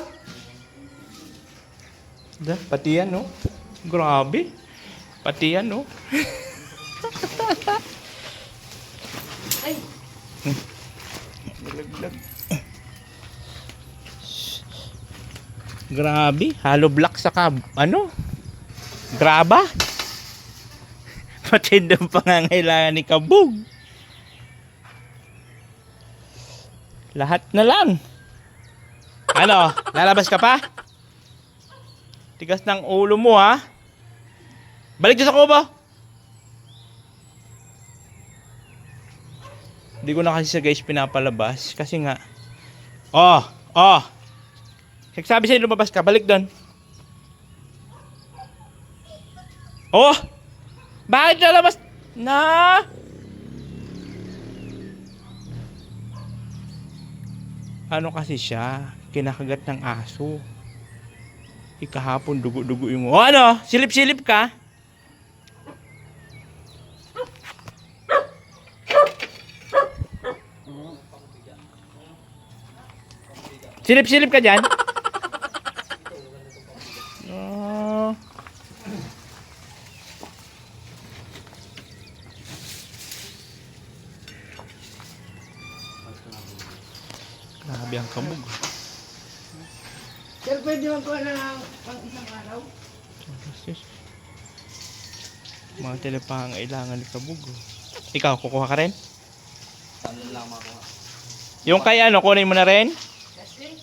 Pati yan, no? Grabe. Pati yan, oh. Ay! Nalaglag. Grabe. Hollow block sa ano? Graba. Matindang pangangailangan ni Kabog. Lahat na lang. Ano? Lalabas ka pa? Tigas ng ulo mo, ha? Balik dyan sa kubo. Hindi ko na kasi sa guys pinapalabas. Kasi nga. Oh! Nagsabi sa'yo lumabas ka. Balik doon. Oh! Bakit lalabas? Na! Ano kasi siya? Kinakagat ng aso. Ikahapon dugo-dugo yung... Oh, ano? Silip-silip ka? Silip-silip ka dyan? Oh. Grabe ang Kabog. Sir, pwede magkuha na pang isang araw? Mga telepangailangan ni Kabog. Ikaw, kukuha ka rin? Ano lang makuha. Yung kay ano, kunin mo na rin?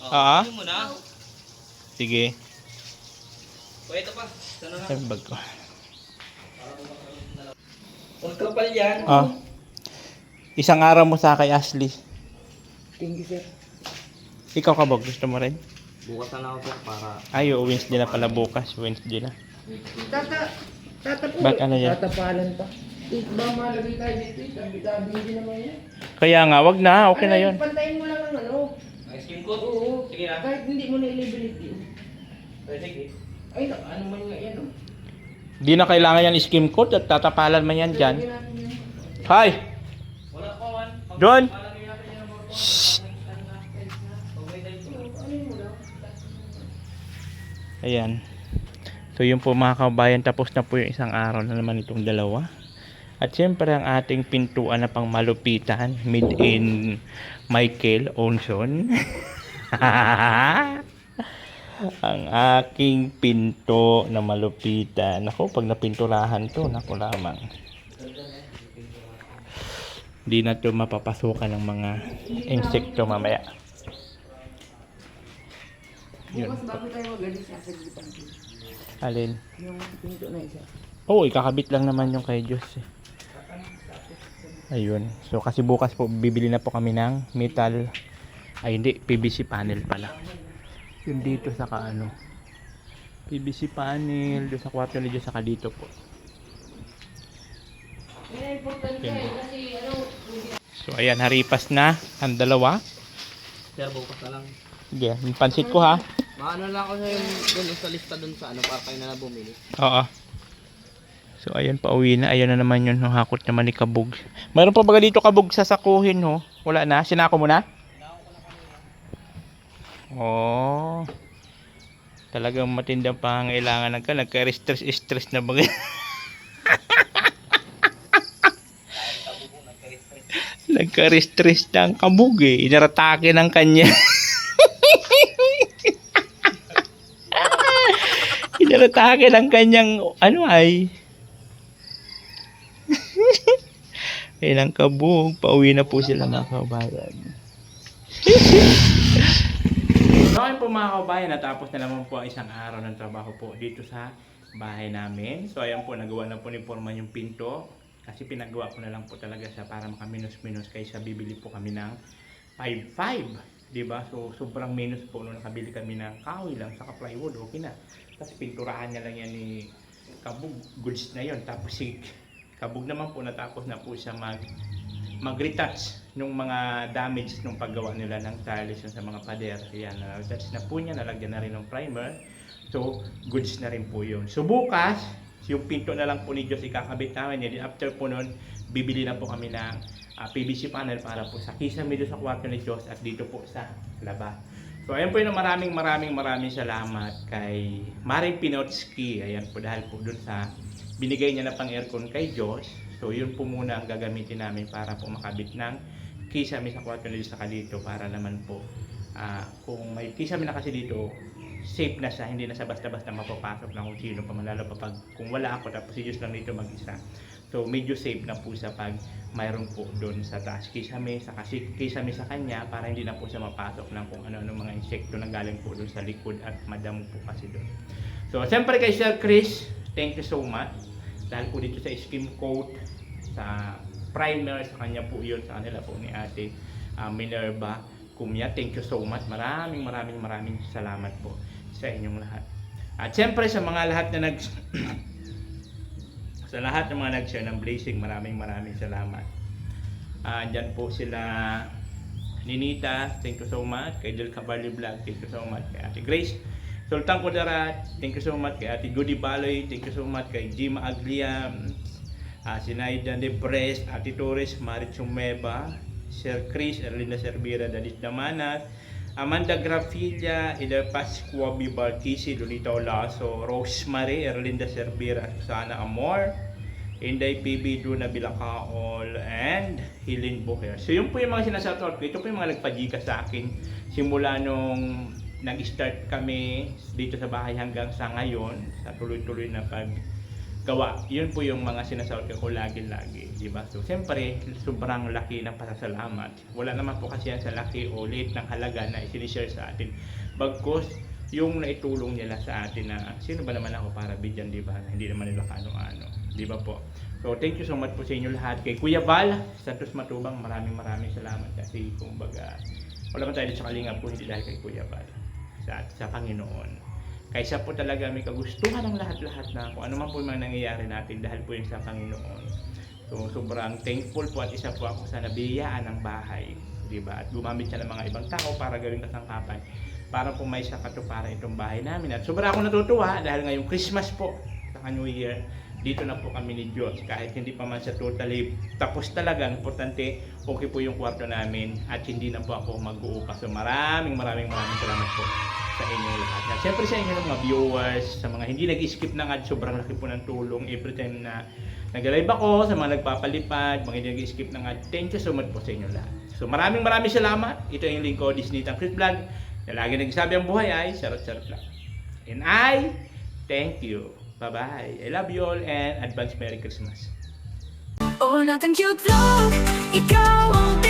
Oo. Ano mo na? Sige. O ito pa. Sana na. Sabi bag ko. Ang kapal yan. Ah. Isang araw mo sa kay Ashley. Thank you, sir. Ikaw Kabog, gusto mo rin? Bukas na ako sir para... Ay, Wednesday na pala bukas. Wednesday na. Tatapo. Ba't ano yan? Tatapalan pa. Ba malagay tayo dito eh. Tabi-tabi din naman yan. Kaya nga, wag na. Okay na yun. Pantayin mo lang ang ano. Ang skin coat? Oo. Sige na. Kahit hindi mo na-elibility. Sige. Ay, ano man nga yan oh. Di na kailangan yan skim coat at tatapalan man yan dyan. Lagyan natin yan. Hi! Wala pa man. John! Malagay natin yan ang mga Ayan. So yun po mga kabayan, tapos na po yung isang araw na naman itong dalawa. At syempre ang ating pintuan na pang malupitan, made in Michael Onson. Ang aking pinto na malupitan. Ako, pag napinturahan to, naku lamang. Hindi na to mapapasukan ng mga insekto mamaya. Yun Bukas po. bago tayo mag-alis sa saglitan. Alin? Yung pinto na isa. Oo, ikakabit lang naman yung kay Diyos eh. Ayun. So kasi bukas po bibili na po kami ng metal. Ay hindi, PVC panel pala. Yung dito sa kaano. PVC panel doon sa kwarto ni Diyos saka dito po. Yan importante kasi ano. So ayan, haripas na ang dalawa. Sir, bukas na lang. Sige, yung pansit ko ha. Maano lang ako sa yung dun sa lista dun sa ano para kayo na bumili. Oo. So ayun, pauwi na. Ayun na naman yun, hakot naman ni Kabog. Mayroon pa ba dito Kabog sasakuhin ho? Wala na? Sinako mo na? Oh. Talagang matindang pangangailangan ka. Nagka-stress na ba? Nagka-stress na ang Kabog eh. Inaratake ng kanya. Inaratake ng kanyang ano ay. Ayun ang Kabog. Pauwi na po sila mga kabayan. So ayun po mga kabayan, natapos na naman po ang isang araw ng trabaho po dito sa bahay namin. So ayan po, nagawa na po ni Foreman yung pinto. Kasi pinagawa ko na lang po talaga siya para makaminus-minus kaysa bibili po kami ng 5.5. Diba? So sobrang minus po nung nakabili kami ng kahoy lang sa plywood. Okay na. Kasi pinturahan niya lang yan ni Kabog. Goods na yon. Tapos si Kabog naman po natapos na po siya mag-retouch nung mga damage nung paggawa nila ng tiles sa mga pader. Yan, na-retouch na po niya, nalagyan na rin ng primer. So, goods na rin po yun. So, bukas, yung pinto na lang po ni Diyos ikakabit namin. And after po nun, bibili na po kami ng PVC panel para po sa kisame doon sa kwarto ni Diyos at dito po sa labas. So ayun po yun, maraming salamat kay Maring Pinotski. Ayan po, dahil po dun sa binigay niya na pang aircon kay Diyos. So yun po muna ang gagamitin namin para po makabit ng kisame sa kwarto nila sa dito, para naman po kung may kisame na kasi dito, safe na siya, hindi na siya basta-basta mapapasok na kung sino pa man, lalo pa pag kung wala ako tapos si Diyos lang dito mag-isa. So medyo safe na po siya pag mayroon po doon sa taas kisame sa kanya, para hindi na po siya mapasok ng kung ano-ano mga insekto na galing po doon sa likod at madamo po kasi doon. So siyempre kay Sir Chris, thank you so much dahil po dito sa skim coat, sa primer, sa kanya po yun, sa kanila po ni Ate Minerva Kumya. Thank you so much. Maraming salamat po sa inyong lahat. At siyempre sa mga lahat na sa lahat ng mga nag-share ng blessing, maraming salamat. Diyan po sila Ninita, thank you so much. Kay Del Cavalli Vlog, thank you so much. Kay Ate Grace Sultan Kudarat, thank you so much. Kay Ate Goody Baloy, thank you so much. Kay Jima Agliam, Sinaida Depres, Ate Torres, Marit Sumeba, Sir Chris, Erlinda Cervera, Dalis Damanas, Amanda Grafilla, Ida Pascua Bibarkisi, Lolita Olaso, Rosemary, Erlinda Cervera, Susana Amor, Inday PB, Duna Bilakaol, and Hilin Buher. So yun po yung mga sinasoutout ko. Ito po yung mga nagpajika sa akin simula nung nag-start kami dito sa bahay hanggang sa ngayon, sa tuloy-tuloy na paggawa. Yun po yung mga sinasoutout ko lagi-lagi, di ba? So siyempre, sobrang laki ng pasasalamat. Wala naman po kasi yan sa laki o liit ng halaga na isinishare sa atin. Bagkus, yung naitulong nila sa atin na sino ba naman ako para bigyan, di ba? Hindi naman nila kano-ano, di ba po? So thank you so much po sa inyo lahat. Kay Kuya Val, Santos Matubang, maraming salamat kasi kumbaga wala man tayo dito sa Kalingap po hindi dahil kay Kuya Val, sa Panginoon. Kaysa po talaga may kagustuhan ng lahat-lahat na kung ano man po yung mga nangyayari natin dahil po yun sa Panginoon. So sobrang thankful po at isa po ako sa nabiyayaan ng bahay, di ba? At gumamit siya ng mga ibang tao para gawing kasangkapan para po may sakatuparan itong bahay namin. At sobrang ako natutuwa dahil ngayong Christmas po, sa New Year, dito na po kami ni Diyos. Kahit hindi pa man siya totally tapos talaga, importante, okay po yung kwarto namin at hindi na po ako mag-uupa. So maraming salamat po sa inyo lahat. At siyempre sa inyo mga viewers, sa mga hindi nag-skip ng ad, sobrang laki po ng tulong every time na nag-live ako, sa mga nagpapalipad, mga hindi nag-skip ng ad. Thank you so much po sa inyo lahat. So maraming salamat. Ito yung lingko, Disney Tangkrit Vlog, na lagi nagsabi ang buhay ay sarot-sarot lang. And I thank you. Bye-bye. I love you all and advance Merry Christmas. Oh, nothing cute vlog, ikaw ang